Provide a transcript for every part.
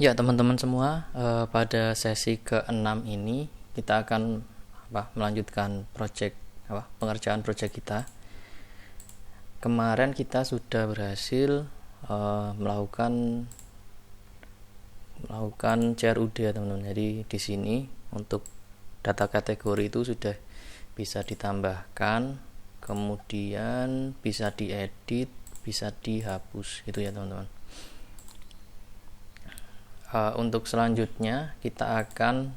Ya teman-teman semua, pada sesi ke-6 ini kita akan melanjutkan pengerjaan project kita. Kemarin kita sudah berhasil melakukan CRUD ya teman-teman. Jadi di sini untuk data kategori itu sudah bisa ditambahkan, kemudian bisa diedit, bisa dihapus gitu ya teman-teman. Untuk selanjutnya kita akan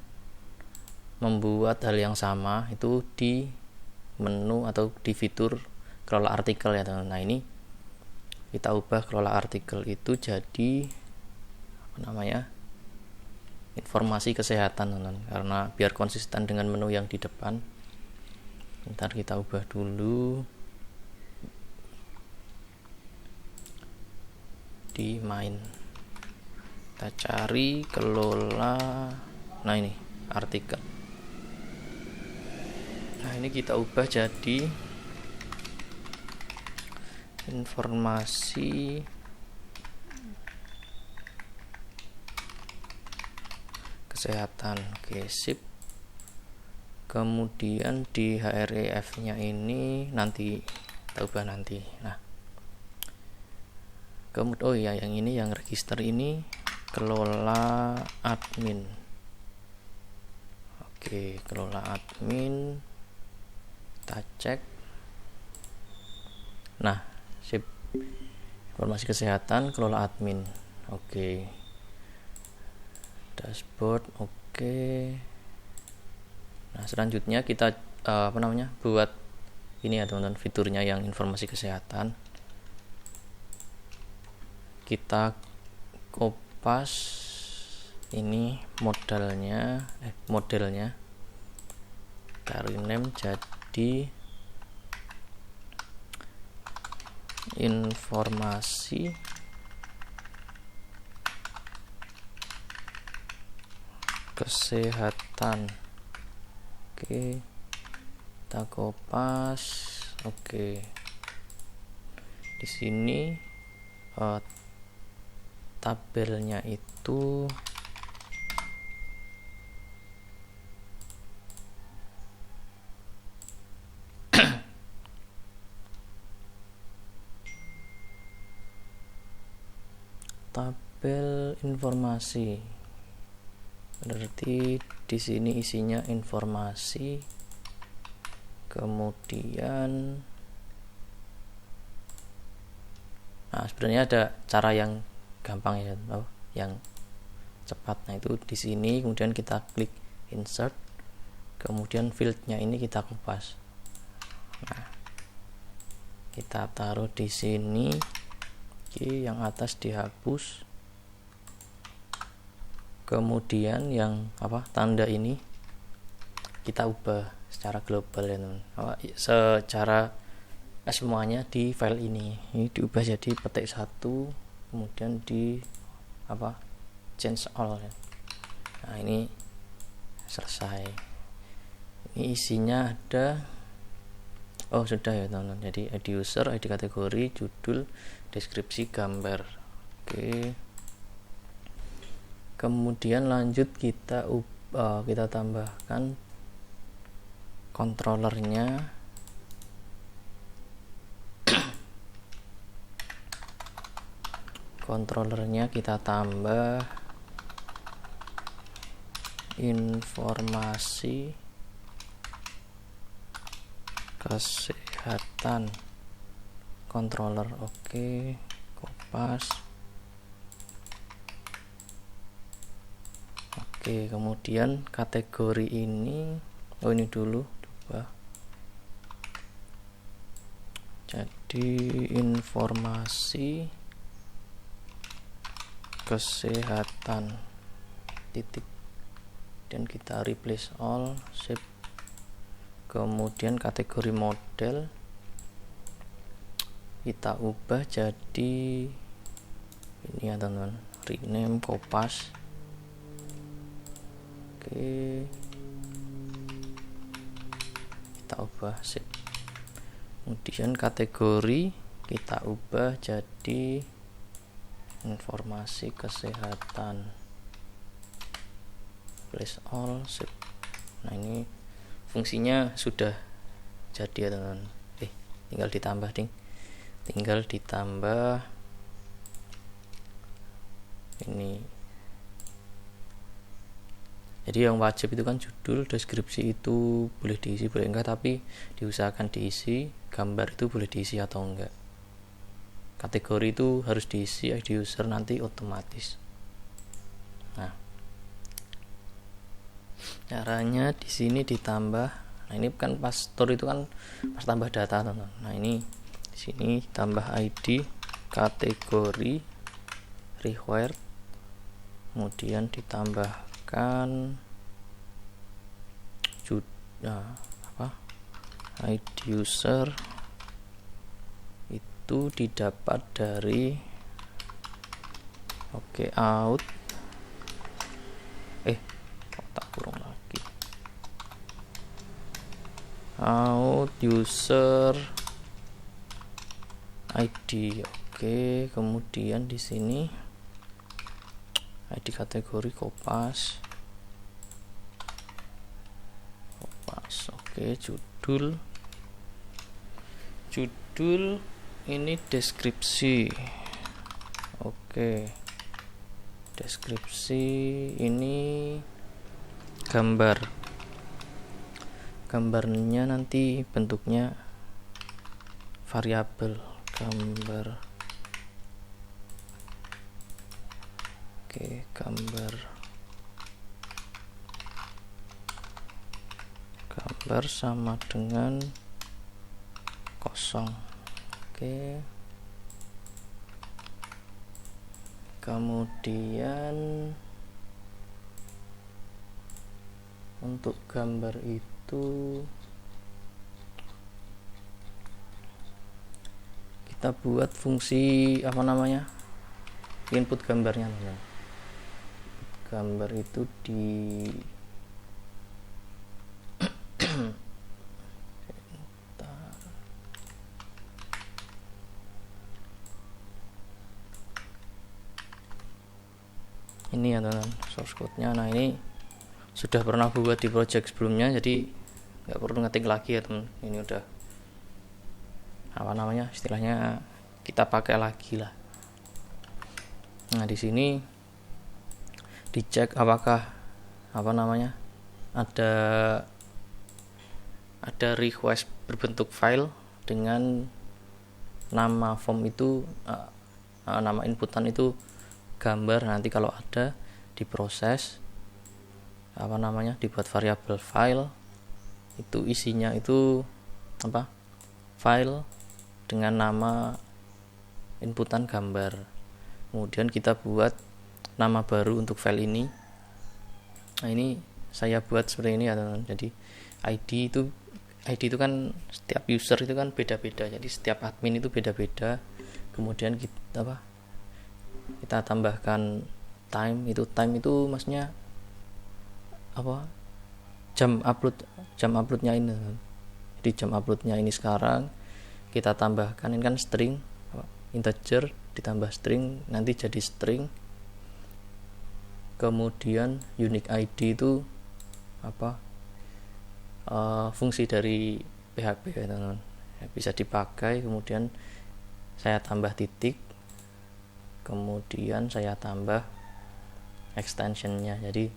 membuat hal yang sama itu di menu atau di fitur kelola artikel ya teman-teman. Nah ini kita ubah kelola artikel itu jadi informasi kesehatan teman-teman, karena biar konsisten dengan menu yang di depan. Ntar kita ubah dulu di main, kita cari kelola, nah ini artikel. Nah ini kita ubah jadi informasi kesehatan. Oke, sip. Kemudian di href nya ini nanti kita ubah nanti. Nah kemudian yang ini, yang register ini kelola admin. Oke, kelola admin kita cek. Nah sip, informasi kesehatan kelola admin. Oke, dashboard. Oke, nah selanjutnya kita buat ini ya teman-teman, fiturnya yang informasi kesehatan. Kita kopas ini modelnya kita rename jadi informasi kesehatan. Oke, kita kopas. Oke, di sini tabelnya itu tabel informasi, berarti di sini isinya informasi. Kemudian sebenarnya ada cara yang gampang ya, yang cepat. Nah itu di sini, kemudian kita klik insert, kemudian fieldnya ini kita kupas. Nah kita taruh di sini. Oke, yang atas dihapus, kemudian yang tanda ini kita ubah secara global ya teman. Secara semuanya di file ini diubah jadi petik 1, kemudian di change all ya. Nah ini selesai. Ini isinya ada, sudah ya teman-teman. Jadi ID user, ID kategori, judul, deskripsi, gambar. Oke, kemudian lanjut kita tambahkan controllernya. Controllernya kita tambah informasi kesehatan controller. Oke, kopas. Oke, kemudian kategori ini ini dulu coba jadi informasi kesehatan titik, dan kita replace all, sip. Kemudian kategori model kita ubah jadi ini ya teman-teman, rename, kopas. Oke, kita ubah, sip. Kemudian kategori kita ubah jadi informasi kesehatan. place all save. Nah ini fungsinya sudah jadi ya teman-teman. Tinggal ditambah ini. Jadi yang wajib itu kan judul, deskripsi itu boleh diisi boleh enggak, tapi diusahakan diisi. Gambar itu boleh diisi atau enggak. Kategori itu harus diisi ID user nanti otomatis. Nah, caranya di sini ditambah. Nah, ini kan pas store itu kan pas tambah data, teman-teman. Nah, ini di sini tambah ID, kategori, required, kemudian ditambahkan ID user itu didapat dari out tak kurang lagi out user ID. Kemudian di sini ID kategori kopas. Judul ini deskripsi. Deskripsi ini gambarnya nanti bentuknya variabel gambar. Gambar sama dengan kosong. Kemudian untuk gambar itu kita buat fungsi input gambarnya. Gambar itu di ini ya teman-teman, source code-nya. Nah, ini sudah pernah buat di project sebelumnya, jadi nggak perlu ngetik lagi ya teman. Ini udah istilahnya kita pakai lagi lah. Nah, di sini dicek apakah ada request berbentuk file dengan nama form itu nama inputan itu gambar. Nanti kalau ada diproses dibuat variabel file, itu isinya itu file dengan nama inputan gambar. Kemudian kita buat nama baru untuk file ini. Nah, ini saya buat seperti ini ya teman-teman. Jadi ID itu kan setiap user itu kan beda-beda, jadi setiap admin itu beda-beda. Kemudian kita tambahkan time itu maksudnya jam uploadnya ini. Jadi jam uploadnya ini sekarang kita tambahkan, ini kan string integer ditambah string nanti jadi string. Kemudian unique ID itu fungsi dari PHP ya teman-teman, bisa dipakai. Kemudian saya tambah titik, kemudian saya tambah extensionnya, jadi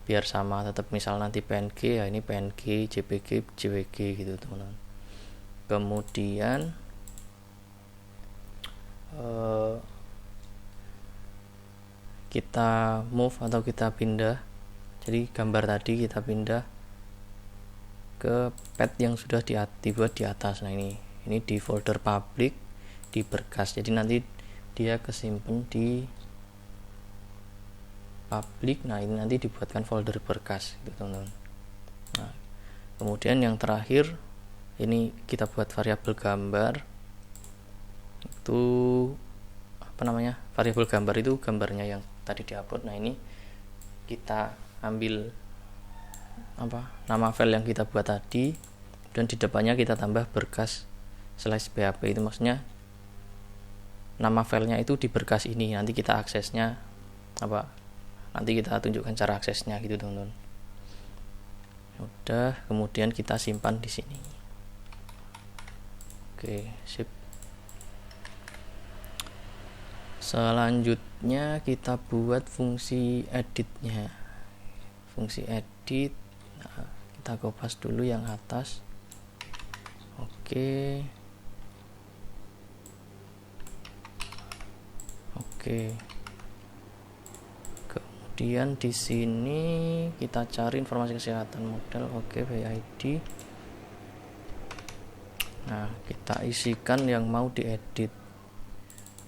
biar sama tetap. Misal nanti PNG ya ini PNG, JPG gitu teman-teman. Kemudian kita move atau kita pindah. Jadi gambar tadi kita pindah ke path yang sudah dibuat di atas. Nah, ini di folder public di berkas. Jadi nanti dia kesimpan di public. Nah, ini nanti dibuatkan folder berkas gitu teman-teman. Nah, kemudian yang terakhir ini kita buat variabel gambar. Itu variabel gambar itu gambarnya yang tadi diupload. Nah, ini kita ambil nama file yang kita buat tadi, dan di depannya kita tambah berkas /php. Itu maksudnya nama filenya itu di berkas ini. Nanti kita aksesnya nanti kita tunjukkan cara aksesnya gitu teman-teman. Udah, kemudian kita simpan di sini. Oke, sip. Selanjutnya kita buat fungsi editnya. Fungsi edit, nah, kita kopas dulu yang atas. Oke. Kemudian di sini kita cari informasi kesehatan model. Oke, by ID. Nah, kita isikan yang mau diedit.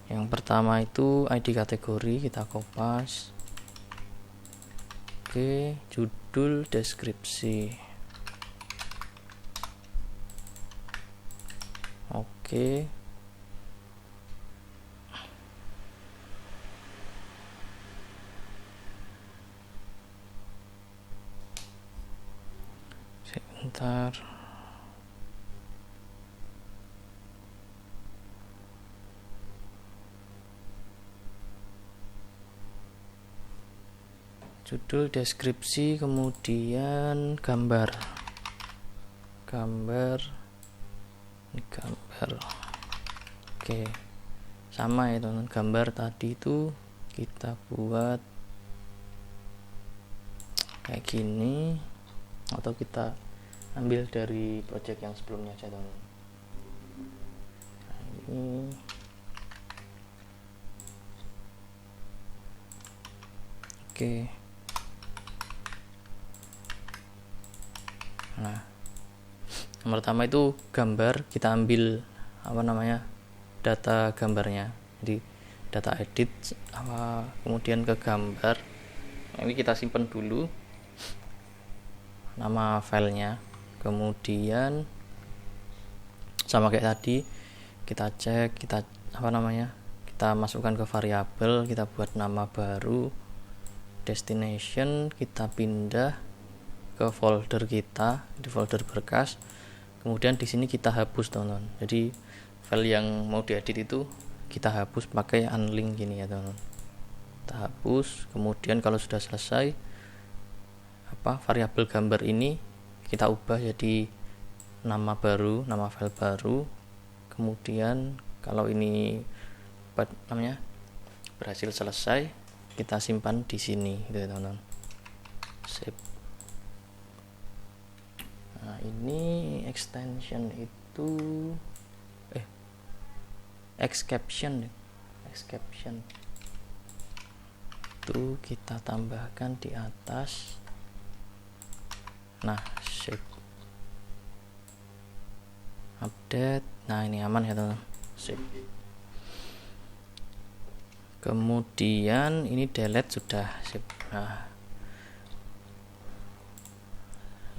Yang pertama itu ID kategori, kita kopas. Oke, judul, deskripsi. Oke. Sebentar. Judul, deskripsi, kemudian gambar. Ini gambar. Oke, sama ya teman-teman. Gambar tadi itu kita buat kayak gini, atau kita ambil dari project yang sebelumnya aja teman-teman. Nah, ini oke. Nah, yang pertama itu gambar, kita ambil data gambarnya, jadi data edit kemudian ke gambar. Nah, ini kita simpan dulu nama filenya, kemudian sama kayak tadi kita cek, kita masukkan ke variabel, kita buat nama baru, destination, kita pindah ke folder kita, di folder berkas. Kemudian di sini kita hapus teman-teman. Jadi file yang mau diedit itu kita hapus pakai unlink gini ya teman-teman. Kita hapus. Kemudian kalau sudah selesai, variabel gambar ini kita ubah jadi nama baru, nama file baru. Kemudian kalau ini berhasil selesai, kita simpan di sini gitu ya teman-teman. Save. Nah, ini extension itu exception itu kita tambahkan di atas. Nah, save, update. Nah, ini aman ya teman-teman. Save. Kemudian ini delete sudah. Save. Nah,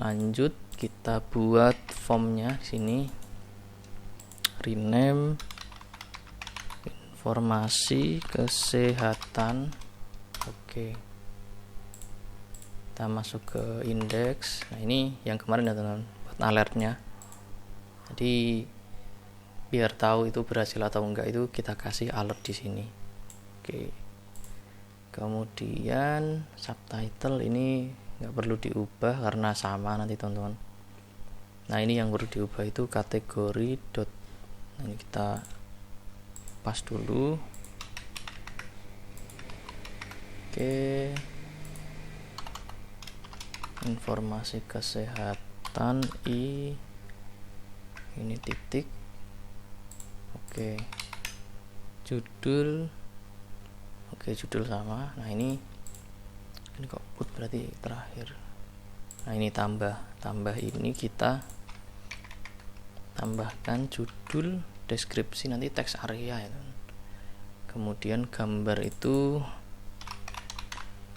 lanjut kita buat formnya di sini. Rename informasi kesehatan. Oke. Kita masuk ke indeks. Nah, ini yang kemarin ya teman-teman, buat alertnya. Jadi biar tahu itu berhasil atau enggak, itu kita kasih alert di sini. Oke. Kemudian subtitle ini nggak perlu diubah karena sama nanti teman-teman. Nah, ini yang perlu diubah itu kategori dot. Nah, ini kita pas dulu. Oke, informasi kesehatan ini titik. Oke, judul. Oke, judul sama. Nah, ini kok put berarti terakhir. Nah, ini tambah ini kita tambahkan judul, deskripsi, nanti teks area ya. Kemudian gambar itu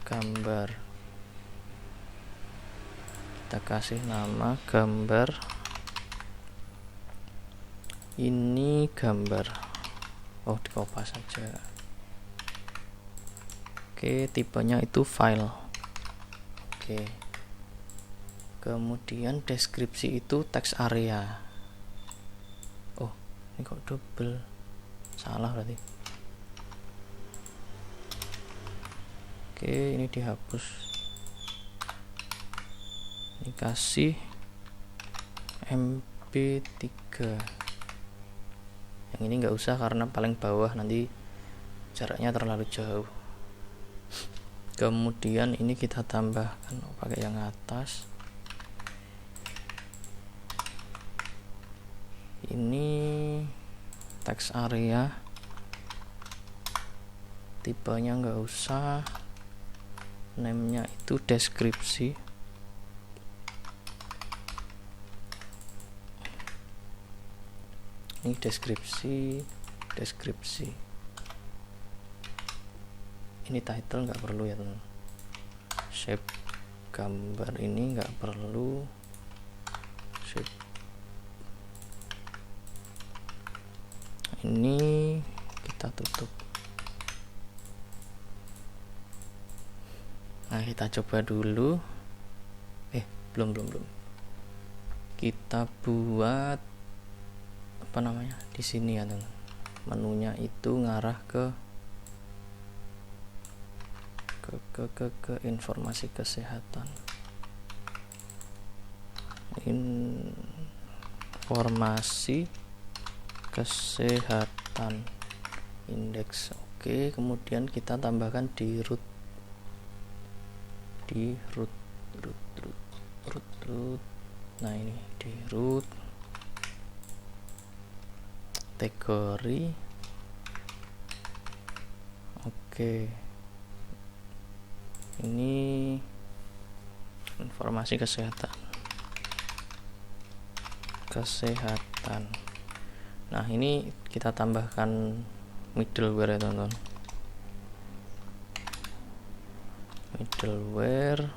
gambar, kita kasih nama gambar. Ini gambar. Oh, dikopas saja. Oke, tipenya itu file. Oke. Kemudian deskripsi itu teks area. Oh, ini kok double. Salah berarti. Oke, Oke, ini dihapus, ini kasih MP3. Yang ini nggak usah karena paling bawah, nanti jaraknya terlalu jauh. Kemudian ini kita tambahkan pakai yang atas. Ini text area, tipenya nggak usah, name-nya itu deskripsi. Ini deskripsi. Ini title nggak perlu ya teman. Shape gambar ini nggak perlu. Shape ini kita tutup. Nah, kita coba dulu. Belum. Kita buat apa namanya di sini ya teman. Menunya itu ngarah ke informasi kesehatan. Informasi kesehatan indeks. Oke, kemudian kita tambahkan di root. Nah, ini di root kategori. Oke, ini informasi kesehatan. Nah, ini kita tambahkan middleware ya teman-teman. Middleware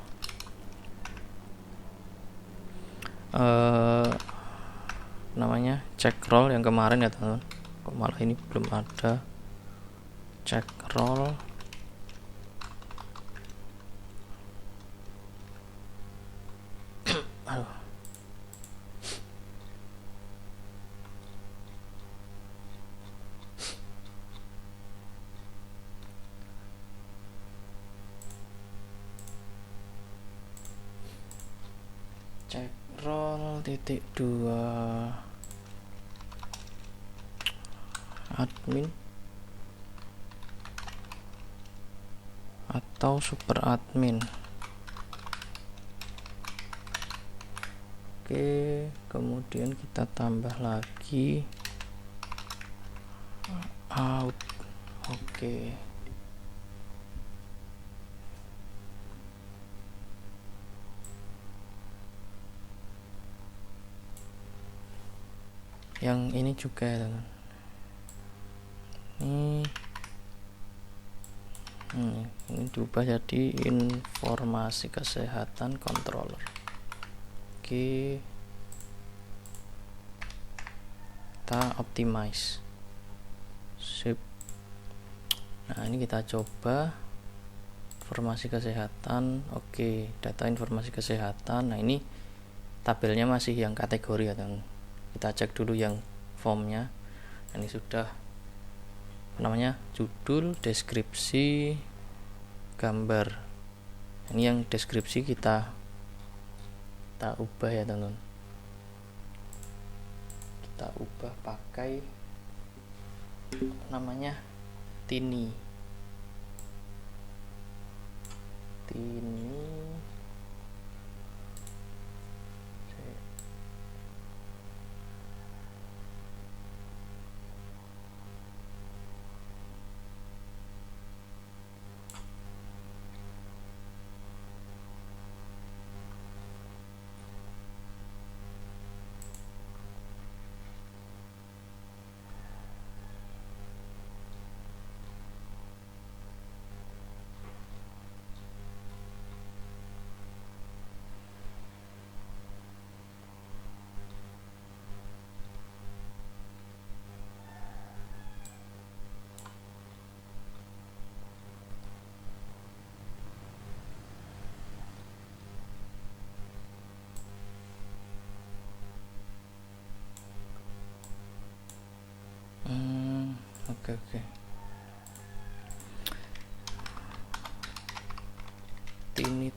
namanya check roll yang kemarin ya teman-teman. Kok malah ini belum ada check roll. Check roll .2 admin atau super admin. Oke, kemudian kita tambah lagi out. Oke, yang ini juga ya teman. Ini diubah jadi informasi kesehatan controller. Oke, kita optimize. Sip. Nah, ini kita coba informasi kesehatan. Oke, data informasi kesehatan. Nah, ini tabelnya masih yang kategori ya teman. Kita cek dulu yang formnya. Ini sudah namanya judul, deskripsi, gambar. Ini yang deskripsi kita ubah ya teman-teman. Kita ubah pakai namanya Tiny. Oke.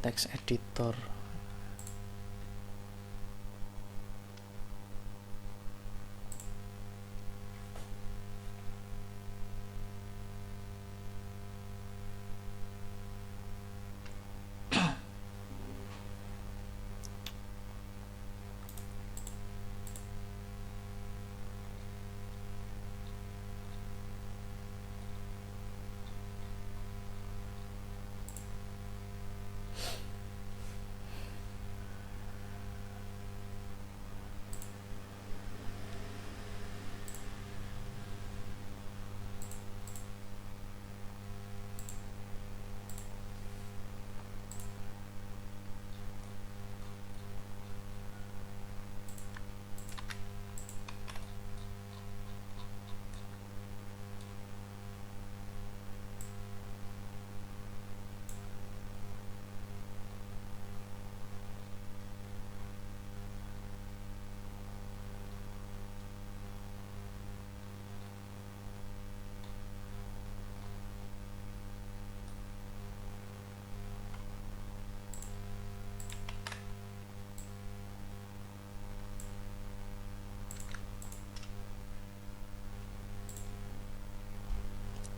text editor.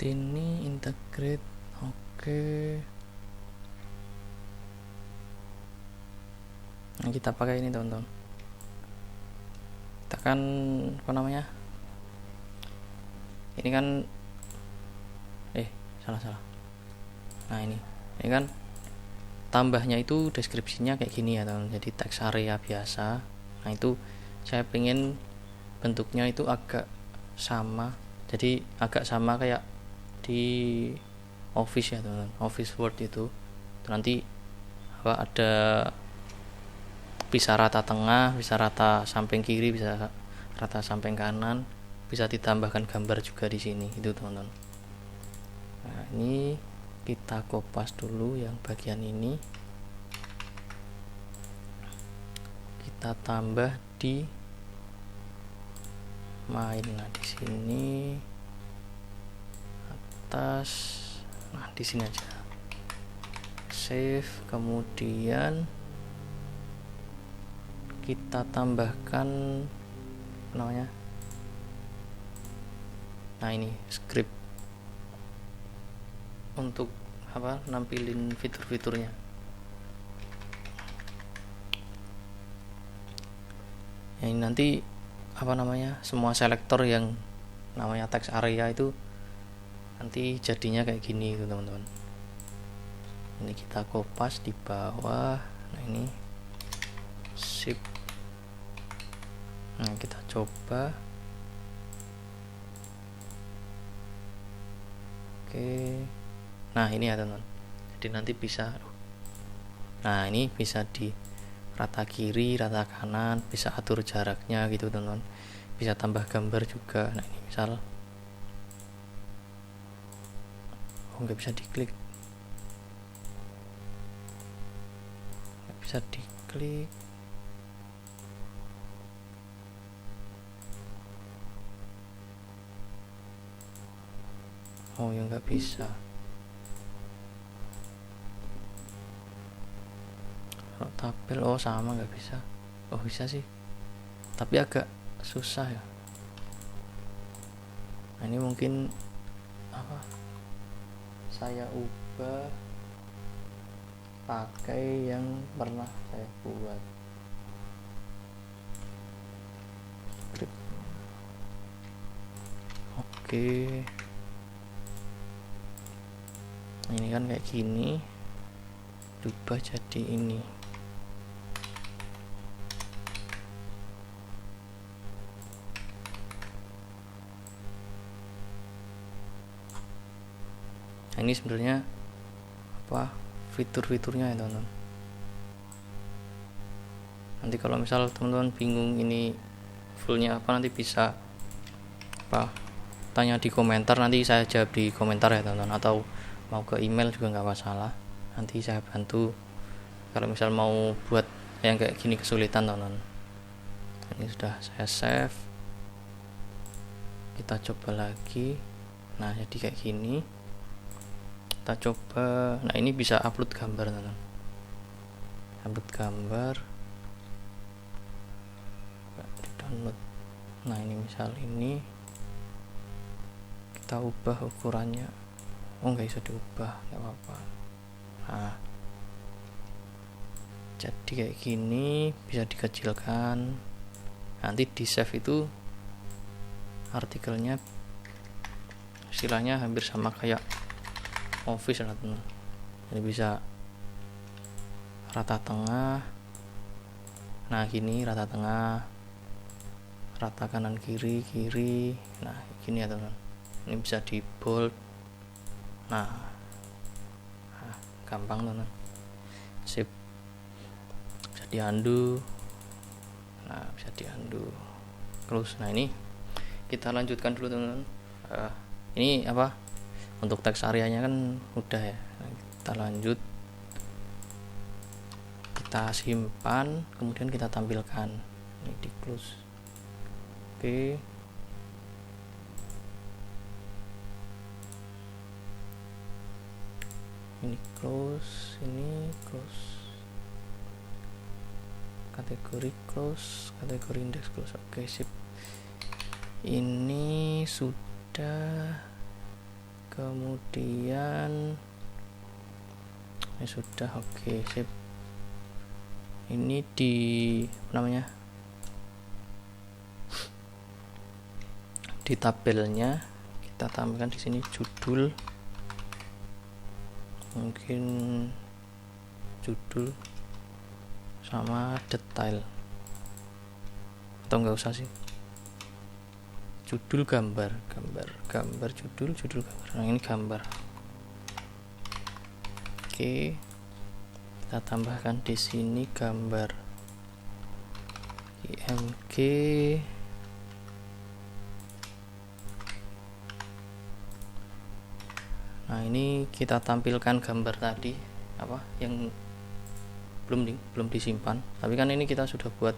Ini integrate. Oke. Nah, kita pakai ini teman-teman. Kita kan apa namanya? Ini kan salah. Nah, ini kan tambahnya itu deskripsinya kayak gini ya teman. Jadi text area biasa. Nah, itu saya pengen bentuknya itu agak sama. Jadi agak sama kayak di Office ya teman-teman, Office Word itu nanti ada bisa rata tengah, bisa rata samping kiri, bisa rata samping kanan, bisa ditambahkan gambar juga di sini itu teman-teman. Nah, ini kita kopas dulu yang bagian ini, kita tambah di main. Nah, di sini atas, nah di sini aja save, kemudian kita tambahkan namanya, nah ini script untuk nampilin fitur-fiturnya. Ya, ini nanti semua selektor yang namanya text area itu nanti jadinya kayak gini gitu teman-teman. Ini kita kopas di bawah. Nah, ini sip. Nah, kita coba. Oke. Nah, ini ya teman-teman. Jadi nanti bisa, nah ini bisa di rata kiri, rata kanan, bisa atur jaraknya gitu teman-teman. Bisa tambah gambar juga. Nah, ini misal nggak bisa diklik, oh ya nggak bisa. Kalau tabel sama nggak bisa. Oh bisa sih, tapi agak susah ya. Nah, ini mungkin saya ubah pakai yang pernah saya buat. Script. Oke. Ini kan kayak gini, ubah jadi ini. Nah, ini sebenarnya fitur-fiturnya ya teman-teman. Nanti kalau misal teman-teman bingung ini fullnya nanti bisa tanya di komentar, nanti saya jawab di komentar ya teman-teman, atau mau ke email juga nggak masalah, nanti saya bantu kalau misal mau buat yang kayak gini kesulitan teman-teman. Ini sudah saya save, kita coba lagi. Nah, jadi kayak gini kita coba. Nah, ini bisa upload gambar teman-teman. upload gambar, di download. Nah ini misal ini kita ubah ukurannya, nggak bisa diubah, nggak apa-apa. Nah jadi kayak gini, bisa dikecilkan. Nanti di save itu artikelnya istilahnya hampir sama kayak Office lah teman. Jadi bisa rata tengah. Nah gini rata tengah, rata kanan kiri. Nah gini ya teman. Ini bisa di bold. Nah gampang teman. Sip. Bisa di undo. Nah bisa di undo. Close. Nah ini kita lanjutkan dulu teman-teman. Ini apa? Untuk teks areanya kan udah ya. Nah, kita lanjut. Kita simpan, kemudian kita tampilkan. Ini di close. Oke. Ini close, ini close. Kategori close, kategori index close. Oke, sip. Ini sudah, kemudian ini sudah. Oke, sip. Ini di apa namanya, di tabelnya kita tampilkan di sini judul, mungkin judul sama detail, atau enggak usah sih, judul gambar judul gambar. Nah ini gambar. Oke, kita tambahkan di sini gambar img. Nah ini kita tampilkan gambar tadi apa yang belum disimpan, tapi kan ini kita sudah buat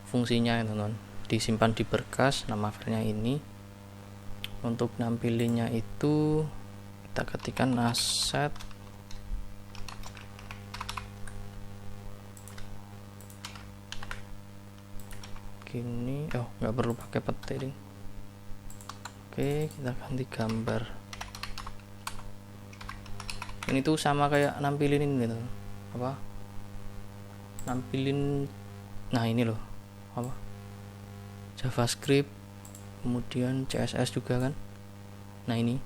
fungsinya ya teman-teman. Disimpan di berkas, nama filenya ini. Untuk nampilinnya itu kita ketikkan aset gini. Nggak perlu pakai petik. Oke, kita ganti gambar. Ini tuh sama kayak nampilin ini gitu, apa, nampilin. Nah ini loh, apa, JavaScript, kemudian CSS juga kan. Nah ini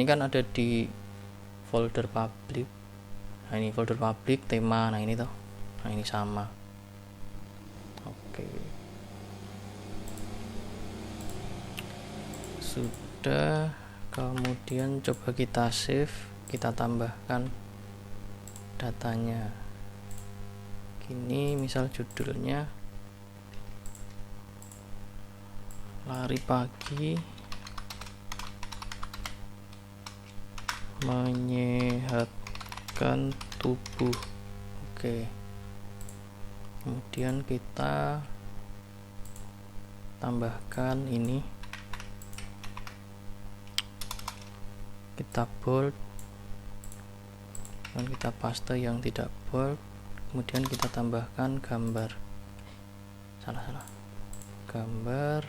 kan ada di folder public. Nah ini folder public tema. Nah ini toh, nah ini sama. Oke, sudah. Kemudian coba kita save, kita tambahkan datanya. Gini misal judulnya lari pagi menyehatkan tubuh. Oke, kemudian kita tambahkan ini, kita bold dan kita paste yang tidak bold. Kemudian kita tambahkan gambar, gambar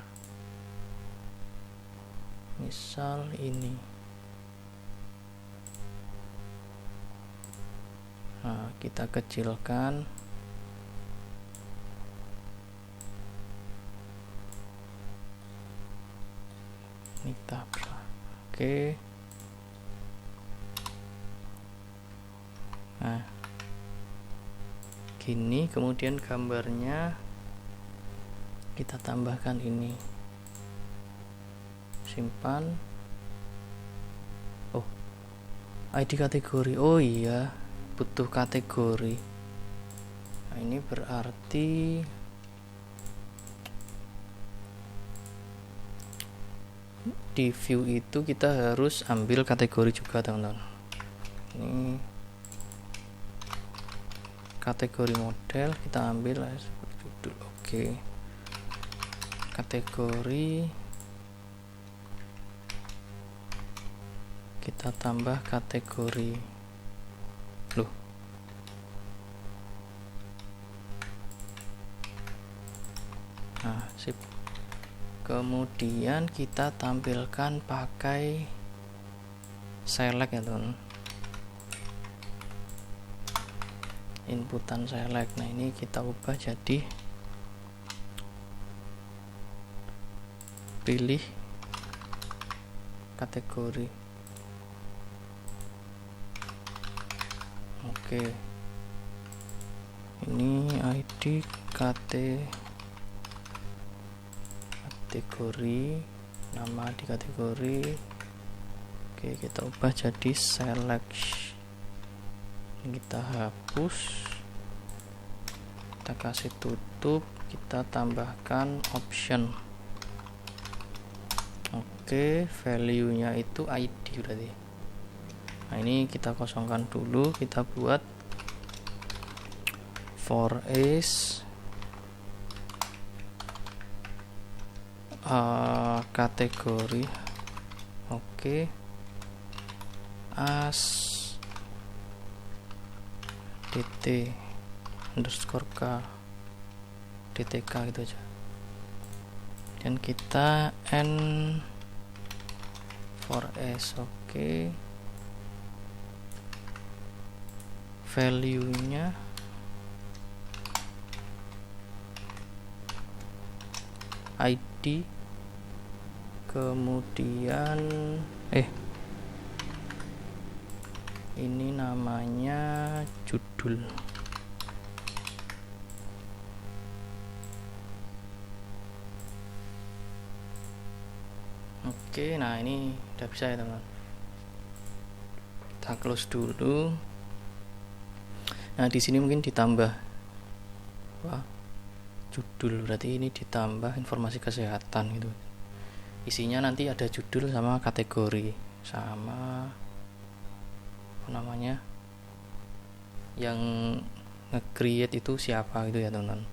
misal ini. Nah kita kecilkan. Ini tab. Oke. Nah gini, kemudian gambarnya kita tambahkan ini, simpan. ID kategori. Oh iya, butuh kategori. Nah ini berarti di view itu kita harus ambil kategori juga teman-teman. Ini kategori model kita ambil seperti judul. Oke, kategori kita tambah kategori. Loh, Sip. Kemudian kita tampilkan pakai select ya teman, inputan select. Nah ini kita ubah jadi pilih kategori. Oke, ini ID kategori, nama di kategori. Oke, kita ubah jadi select. Kita hapus, kita kasih tutup, kita tambahkan option. Oke, value nya itu ID berarti. Nah ini kita kosongkan dulu, kita buat for is kategori. Oke, as dt underscore k dtk gitu aja, dan kita n for s. Oke, value nya ID, kemudian ini namanya judul. Oke, nah ini udah bisa ya teman, kita close dulu. Nah di sini mungkin ditambah judul, berarti ini ditambah informasi kesehatan gitu. Isinya nanti ada judul sama kategori sama apa namanya, yang nge-create itu siapa gitu ya teman-teman.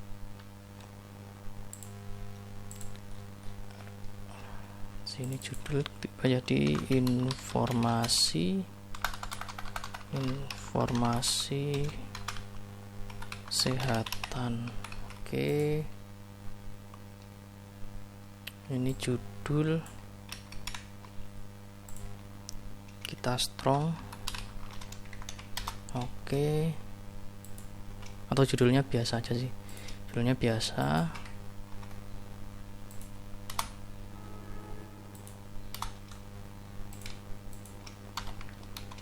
Sini judul jadi informasi kesehatan. Oke, ini judul kita strong. Oke, atau judulnya biasa aja sih, judulnya biasa.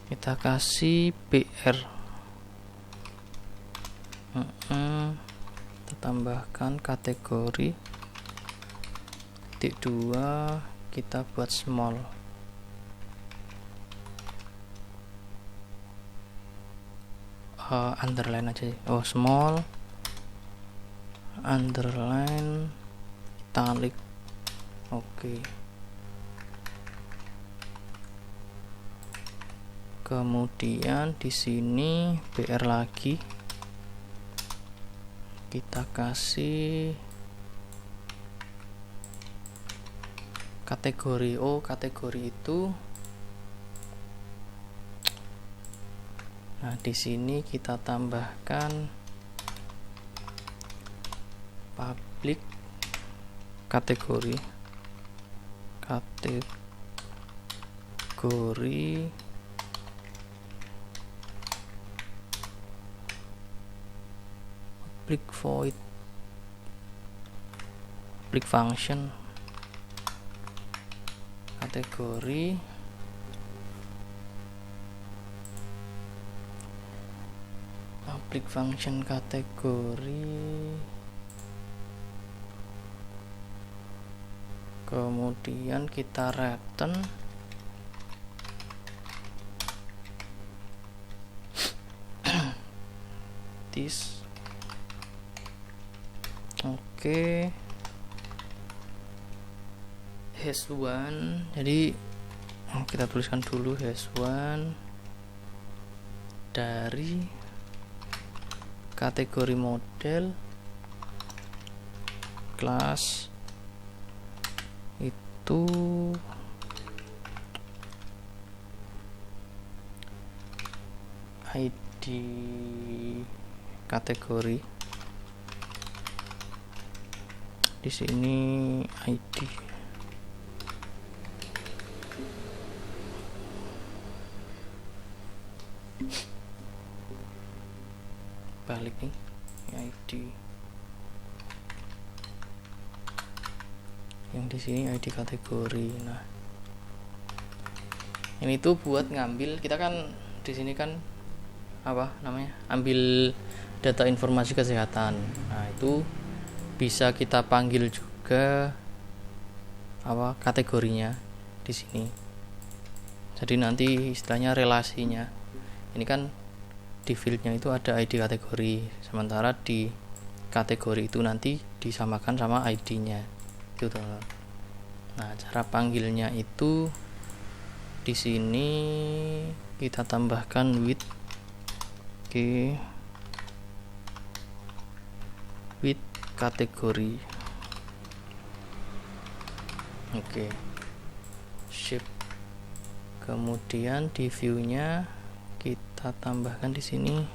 Kita kasih BR, kita tambahkan kategori titik 2, kita buat small. Underline aja sih. Small underline italic. Oke, kemudian di sini BR lagi, kita kasih kategori. Kategori itu, nah di sini kita tambahkan public kategori public void public function kategori public function kategori, kemudian kita return this. Oke, hash1, jadi kita tuliskan dulu hash1 dari kategori model kelas itu ID di di sini ID. Balik nih ID. Yang di sini ID kategori. Nah, ini tuh buat ngambil, kita kan di sini kan apa namanya, ambil data informasi kesehatan. Nah, itu bisa kita panggil juga apa kategorinya di sini. Jadi nanti istilahnya relasinya ini kan di fieldnya itu ada ID kategori, sementara di kategori itu nanti disamakan sama ID-nya gitu. Nah, cara panggilnya itu di sini kita tambahkan with kategori. Oke. Shape. Kemudian di view-nya kita tambahkan di sini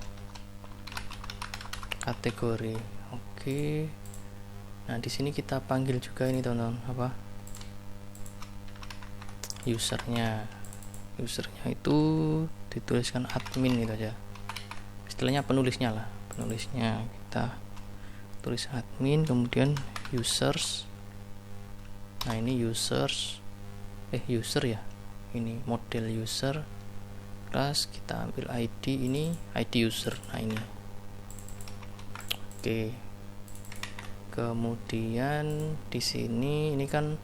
kategori. Oke. Nah, di sini kita panggil juga ini teman-teman, apa? Usernya itu dituliskan admin gitu aja. Istilahnya penulisnya lah. Penulisnya kita tulis admin, kemudian users. Nah, ini user ya. Ini model user. Terus kita ambil ID, ini ID user. Nah, ini. Oke. Kemudian di sini ini kan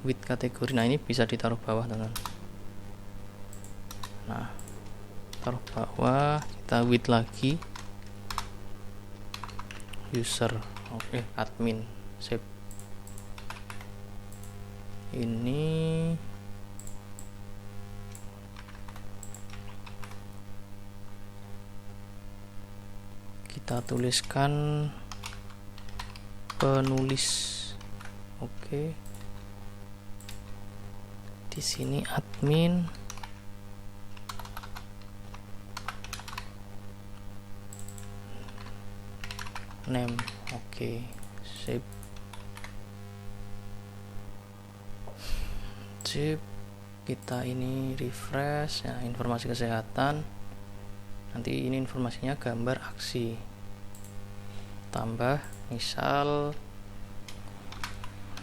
with kategori. Nah, ini bisa ditaruh bawah, teman-teman. Nah, taruh bawah, kita with lagi user. Oke, admin. Save. Ini kita tuliskan penulis. Oke. Di sini admin. Name. Oke. Save. Kita ini refresh ya, informasi kesehatan. Nanti ini informasinya gambar aksi. Tambah misal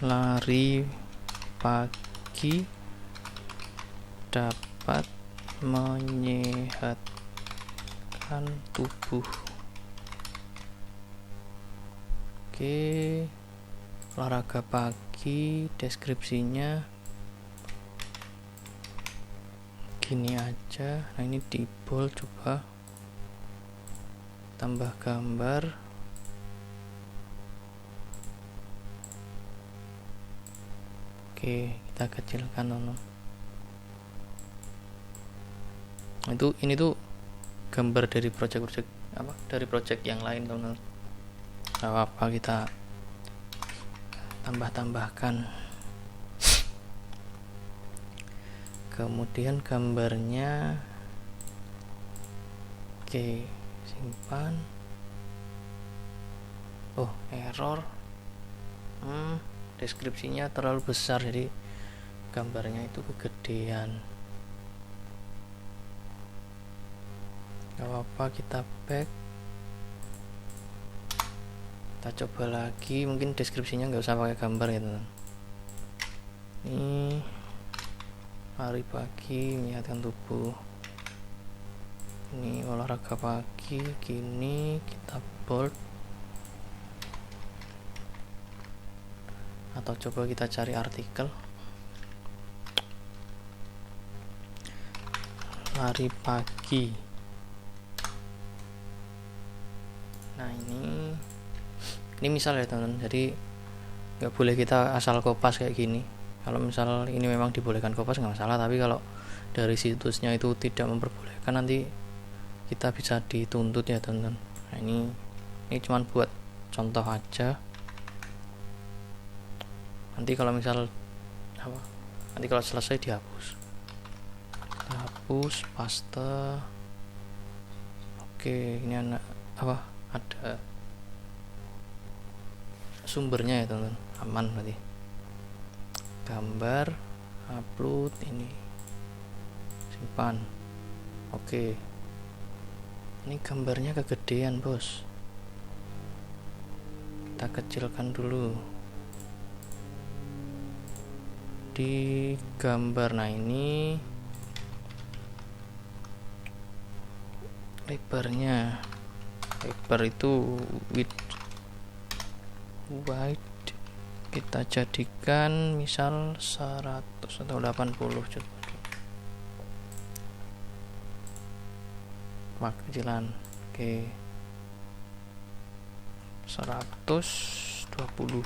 lari pagi dapat menyehatkan tubuh. Oke, olahraga pagi, deskripsinya gini aja. Nah, ini di bold, coba tambah gambar. Oke, kita kecilkan dulu. Ini tuh gambar dari project apa? Dari project yang lain, teman-teman. Apa kita tambahkan. Kemudian gambarnya, oke, simpan. Oh, error. Deskripsinya terlalu besar, jadi gambarnya itu kegedean. Gak apa-apa, kita back. Kita coba lagi, mungkin deskripsinya nggak usah pakai gambar ya, teman. Ini hari pagi menyehatkan tubuh. Ini olahraga pagi gini, kita bold. Atau coba kita cari artikel lari pagi. Nah, ini misal ya, teman-teman. Jadi nggak boleh kita asal kopas kayak gini. Kalau misal ini memang dibolehkan kopas nggak masalah, tapi kalau dari situsnya itu tidak memperbolehkan, nanti kita bisa dituntut ya, teman-teman. Nah, ini cuman buat contoh aja. Nanti kalau misal apa? Nanti kalau selesai dihapus. Hapus, paste. Oke, ini ada sumbernya ya teman-teman, aman berarti. Gambar, upload, ini simpan. Oke, ini gambarnya kegedean bos, kita kecilkan dulu di gambar. Nah ini lebarnya, lebar itu width wide kita jadikan misal 100 atau 80. Coba kecilan. Oke, 120.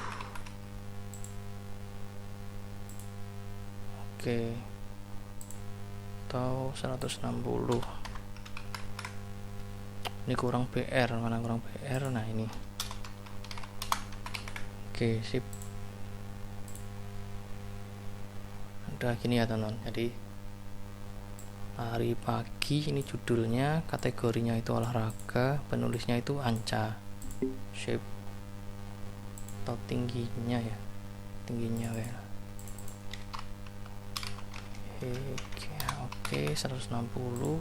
Oke, atau 160. Ini kurang BR, mana kurang BR? Nah ini. Oke, sip. Udah gini ya teman-teman. Jadi hari pagi ini judulnya, kategorinya itu olahraga, penulisnya itu Anca. Shape atau tingginya ya, tingginya ya. Oke, 160.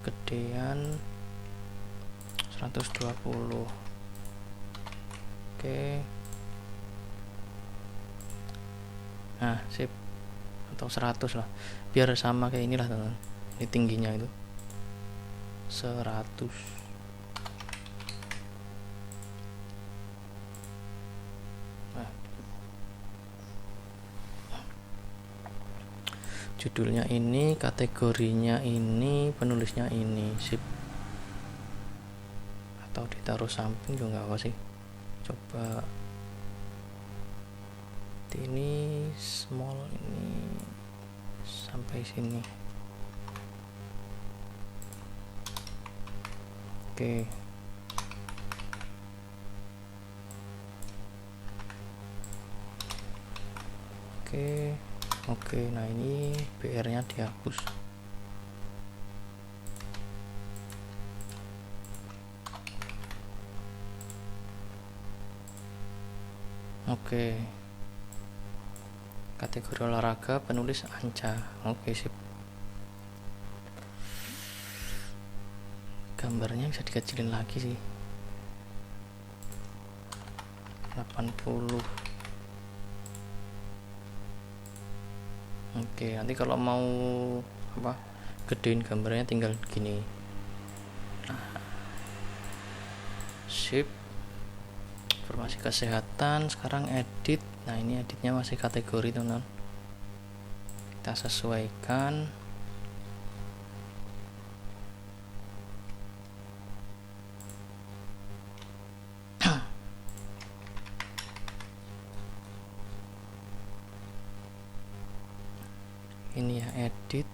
Kegedean 120. Oke, nah sip, atau 100 lah, biar sama kayak inilah teman-teman. Ini tingginya itu 100. Nah, judulnya ini, kategorinya ini, penulisnya ini, sip. Atau ditaruh samping juga nggak apa sih. Coba ini small, ini sampai sini. Oke, oke. Nah ini BR nya dihapus. Oke, kategori olahraga, penulis Anca. Oke, sip. Gambarnya bisa dikecilin lagi sih, 80. Oke, nanti kalau mau apa, gedein gambarnya tinggal gini. Nah, sip. Informasi kesehatan, sekarang edit. Nah ini editnya masih kategori teman-teman, kita sesuaikan. Ini ya, edit.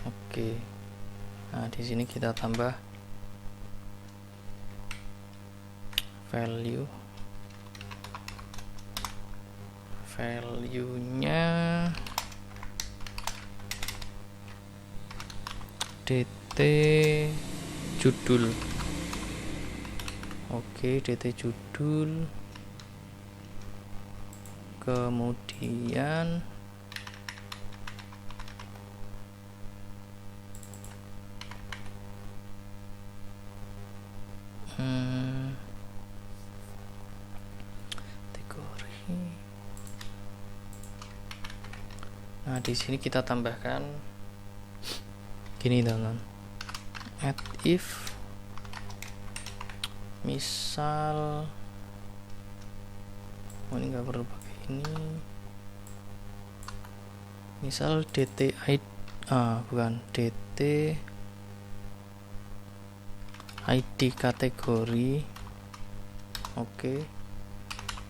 Oke, nah di sini kita tambah value-nya dt judul. Oke, dt judul, kemudian kategori. Nah di sini kita tambahkan gini teman-teman, add if, misal ini nggak perlu pakai ini, misal dt bukan dt id kategori. Oke,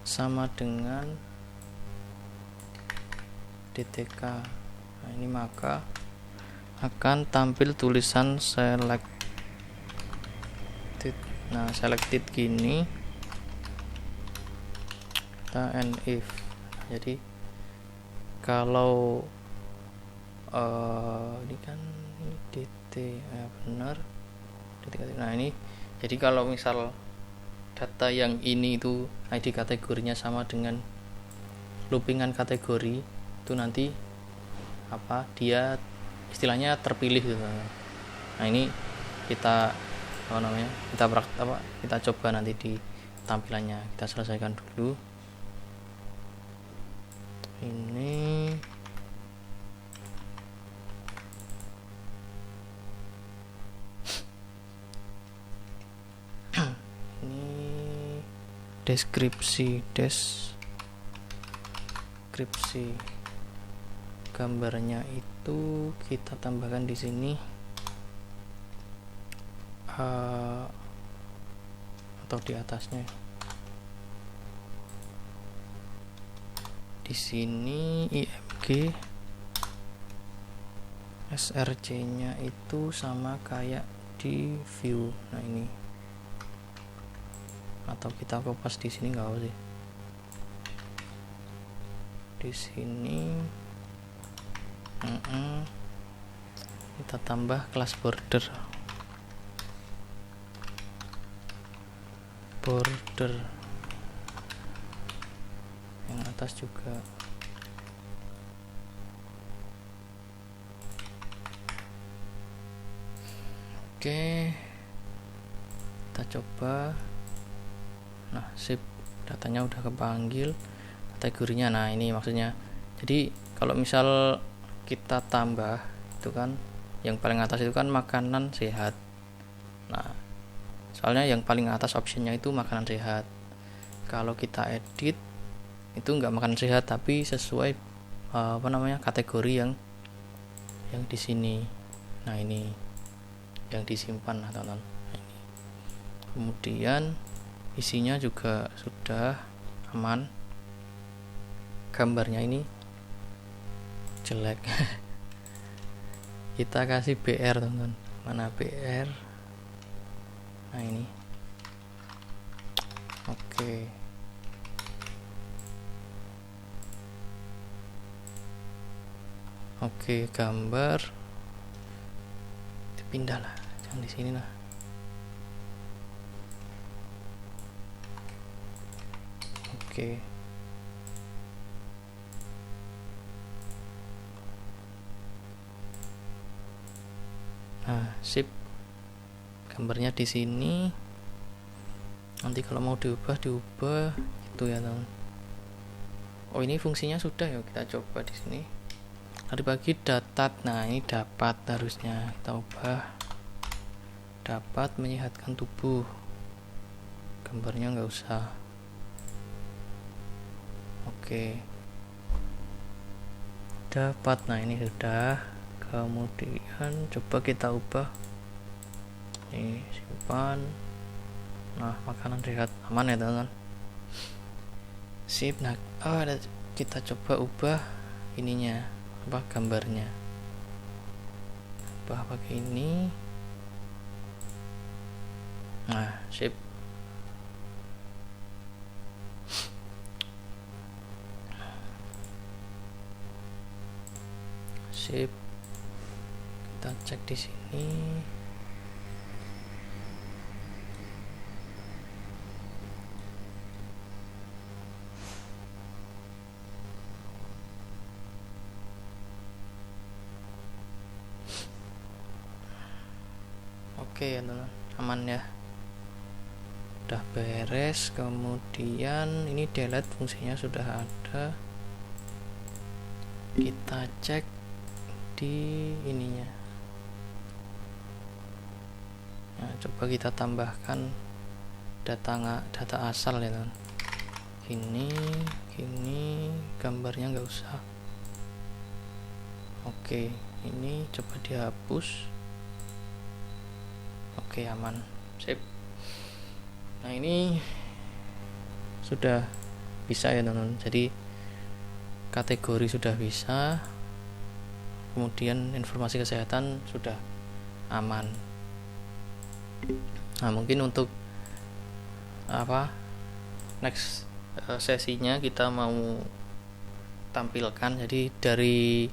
sama dengan dtk. Nah ini maka akan tampil tulisan selected. Nah selected gini, kita and if. Jadi kalau ini kan ini dt ya benar dt. Nah ini Jadi kalau misal data yang ini itu ID kategorinya sama dengan loopingan kategori, itu nanti dia istilahnya terpilih gitu. Nah ini kita kita coba nanti di tampilannya. Kita selesaikan dulu ini. Ini deskripsi gambarnya itu kita tambahkan di sini atau di atasnya. Di sini IMG SRC nya itu sama kayak di view. Nah ini, atau kita kopas di sini nggak sih, di sini kita tambah kelas border yang atas juga. Oke, kita coba. Nah sip, datanya udah kepanggil, kategorinya. Nah ini maksudnya, jadi kalau misal kita tambah itu kan yang paling atas itu kan makanan sehat. Nah soalnya yang paling atas optionnya itu makanan sehat. Kalau kita edit itu nggak makanan sehat, tapi sesuai kategori yang di sini. Nah ini yang disimpan. Nah, tonton. Kemudian isinya juga sudah aman. Gambarnya ini jelek. Kita kasih BR, teman-teman. Mana BR? Nah ini. Oke, gambar dipindah lah, jangan di sini lah. Oke. Nah, sip. Gambarnya di sini. Nanti kalau mau diubah itu ya, teman. Oh, ini fungsinya sudah ya, kita coba di sini. Tadi pagi datat. Nah, ini dapat harusnya kita ubah. Dapat menyehatkan tubuh. Gambarnya nggak usah. Oke. Dapat. Nah, ini sudah. Kemudian coba kita ubah. Ini simpan. Nah, makanan sehat, aman ya, teman-teman. Sip. Nah, kita coba ubah ininya, gambarnya. Ubah pakai ini. Nah, sip. Kita cek di sini. Oke ya, teman, aman ya, udah beres. Kemudian ini delete fungsinya sudah ada. Kita cek di ininya. Nah, coba kita tambahkan data asal ya, teman. Gini gambarnya nggak usah. Oke, ini coba dihapus. Oke, aman, sip. Nah, ini sudah bisa ya, teman-teman. Jadi kategori sudah bisa, kemudian informasi kesehatan sudah aman. Nah, mungkin untuk next sesinya kita mau tampilkan, jadi dari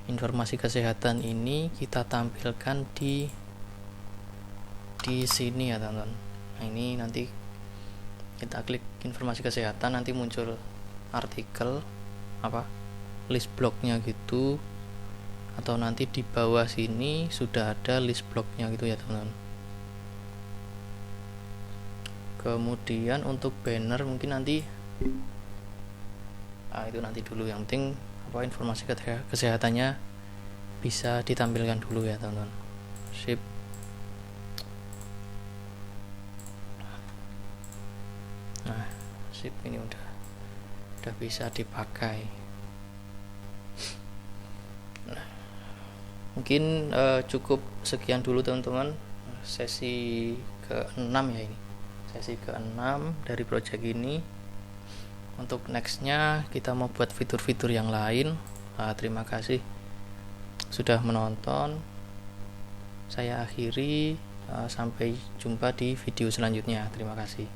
informasi kesehatan ini kita tampilkan di sini ya, teman-teman. Nah, ini nanti kita klik informasi kesehatan, nanti muncul artikel list blognya gitu, atau nanti di bawah sini sudah ada list blognya gitu ya teman-teman. Kemudian untuk banner mungkin nanti itu nanti dulu, yang penting informasi kesehatannya bisa ditampilkan dulu ya teman-teman. Sip. Nah, sip, ini udah bisa dipakai. Nah, mungkin cukup sekian dulu teman-teman, sesi ke-6 ya, ini sesi ke-6 dari project ini. Untuk nextnya kita mau buat fitur-fitur yang lain. Terima kasih sudah menonton. Saya akhiri, sampai jumpa di video selanjutnya. Terima kasih.